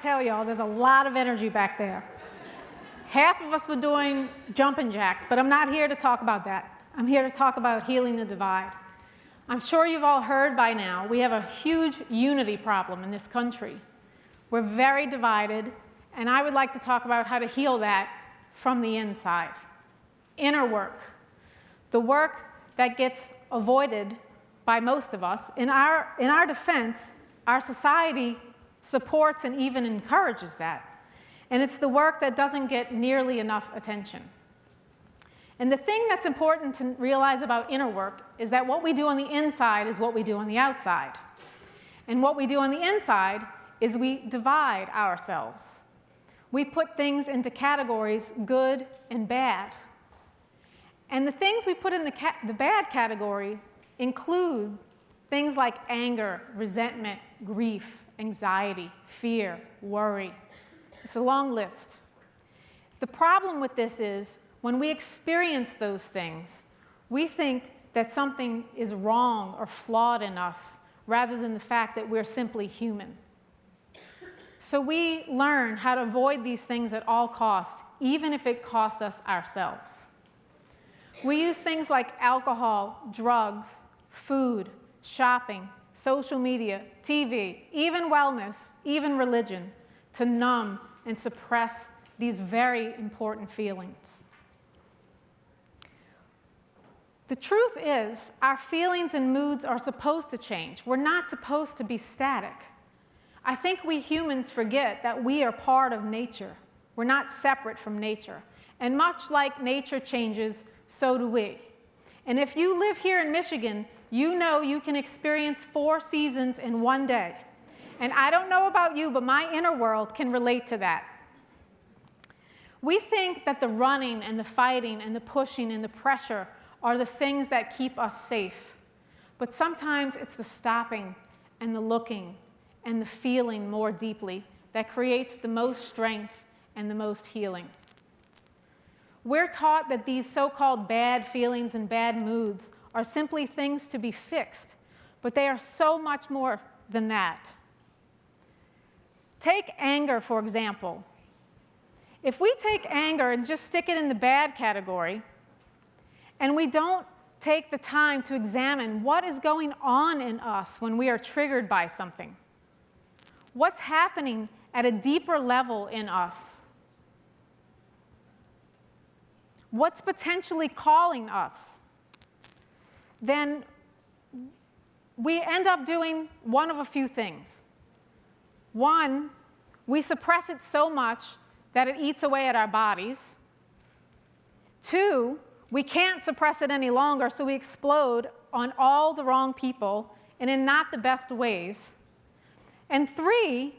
tell y'all, there's a lot of energy back there. Half of us were doing jumping jacks, but I'm not here to talk about that. I'm here to talk about healing the divide. I'm sure you've all heard by now, we have a huge unity problem in this country. We're very divided, and I would like to talk about how to heal that from the inside. Inner work, the work that gets avoided by most of us. In our defense, our society supports and even encourages that. And it's the work that doesn't get nearly enough attention. And the thing that's important to realize about inner work is that what we do on the inside is what we do on the outside. And what we do on the inside is we divide ourselves. We put things into categories, good and bad. And the things we put in the bad category include things like anger, resentment, grief, anxiety, fear, worry. It's a long list. The problem with this is when we experience those things, we think that something is wrong or flawed in us rather than the fact that we're simply human. So we learn how to avoid these things at all costs, even if it costs us ourselves. We use things like alcohol, drugs, food, shopping, social media, TV, even wellness, even religion, to numb and suppress these very important feelings. The truth is, our feelings and moods are supposed to change. We're not supposed to be static. I think we humans forget that we are part of nature. We're not separate from nature. And much like nature changes, so do we. And if you live here in Michigan, you know you can experience 4 seasons in one day. And I don't know about you, but my inner world can relate to that. We think that the running and the fighting and the pushing and the pressure are the things that keep us safe. But sometimes it's the stopping and the looking and the feeling more deeply that creates the most strength and the most healing. We're taught that these so-called bad feelings and bad moods are simply things to be fixed, but they are so much more than that. Take anger, for example. If we take anger and just stick it in the bad category, and we don't take the time to examine what is going on in us when we are triggered by something, what's happening at a deeper level in us, what's potentially calling us, then we end up doing one of a few things. One, we suppress it so much that it eats away at our bodies. 2, we can't suppress it any longer, so we explode on all the wrong people and in not the best ways. And 3,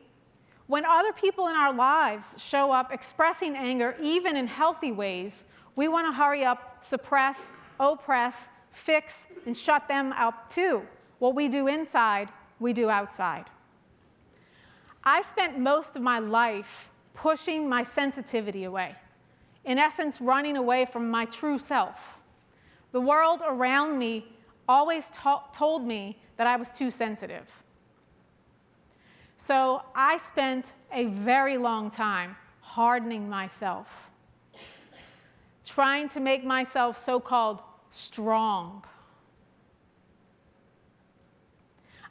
when other people in our lives show up expressing anger, even in healthy ways, we want to hurry up, suppress, oppress, fix, and shut them out too. What we do inside, we do outside. I spent most of my life pushing my sensitivity away, in essence, running away from my true self. The world around me always told me that I was too sensitive. So I spent a very long time hardening myself, trying to make myself so-called strong.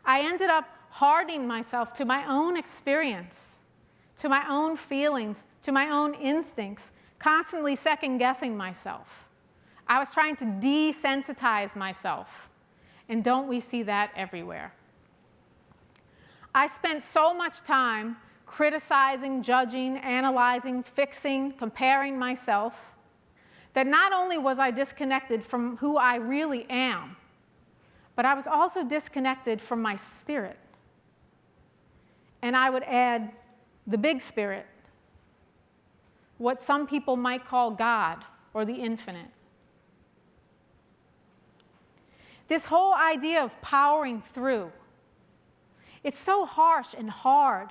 I ended up hardening myself to my own experience, to my own feelings, to my own instincts, constantly second-guessing myself. I was trying to desensitize myself. And don't we see that everywhere? I spent so much time criticizing, judging, analyzing, fixing, comparing myself, that not only was I disconnected from who I really am, but I was also disconnected from my spirit. And I would add the big spirit, what some people might call God or the infinite. This whole idea of powering through, it's so harsh and hard.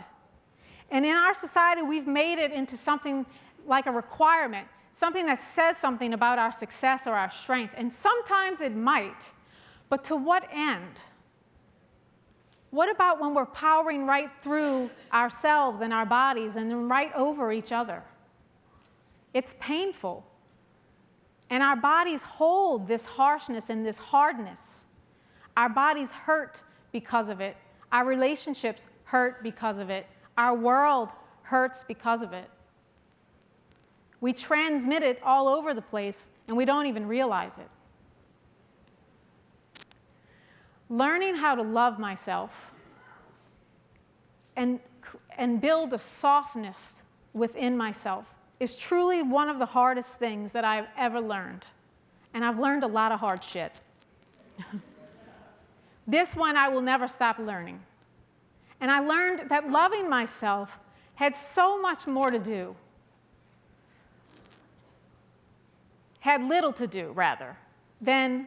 And in our society, we've made it into something like a requirement, something that says something about our success or our strength. And sometimes it might, but to what end? What about when we're powering right through ourselves and our bodies and then right over each other? It's painful. And our bodies hold this harshness and this hardness. Our bodies hurt because of it. Our relationships hurt because of it. Our world hurts because of it. We transmit it all over the place, and we don't even realize it. Learning how to love myself and build a softness within myself is truly one of the hardest things that I've ever learned. And I've learned a lot of hard shit. This one I will never stop learning. And I learned that loving myself had so much more to do, had little to do, rather, than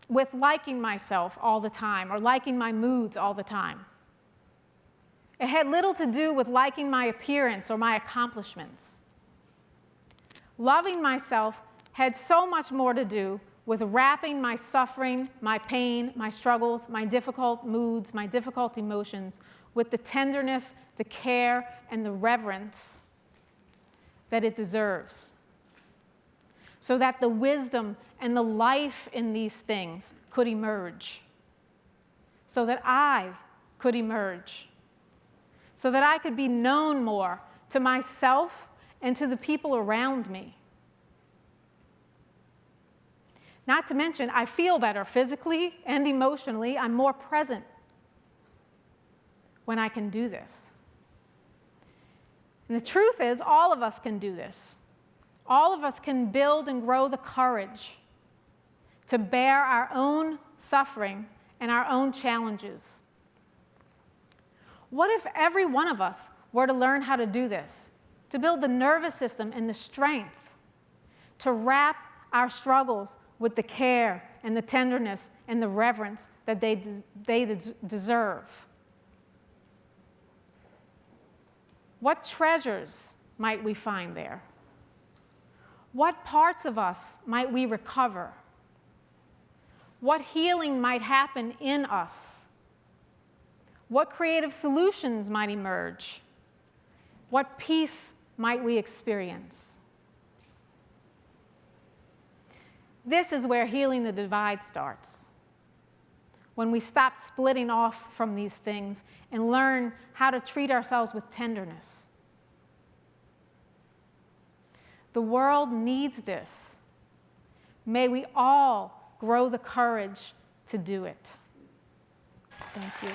with liking myself all the time or liking my moods all the time. It had little to do with liking my appearance or my accomplishments. Loving myself had so much more to do with wrapping my suffering, my pain, my struggles, my difficult moods, my difficult emotions with the tenderness, the care, and the reverence that it deserves, so that the wisdom and the life in these things could emerge, so that I could emerge, so that I could be known more to myself and to the people around me. Not to mention, I feel better physically and emotionally. I'm more present when I can do this. And the truth is, all of us can do this. All of us can build and grow the courage to bear our own suffering and our own challenges. What if every one of us were to learn how to do this? To build the nervous system and the strength to wrap our struggles with the care and the tenderness and the reverence that they deserve. What treasures might we find there? What parts of us might we recover? What healing might happen in us? What creative solutions might emerge? What peace might we experience? This is where healing the divide starts. When we stop splitting off from these things and learn how to treat ourselves with tenderness. The world needs this. May we all grow the courage to do it. Thank you.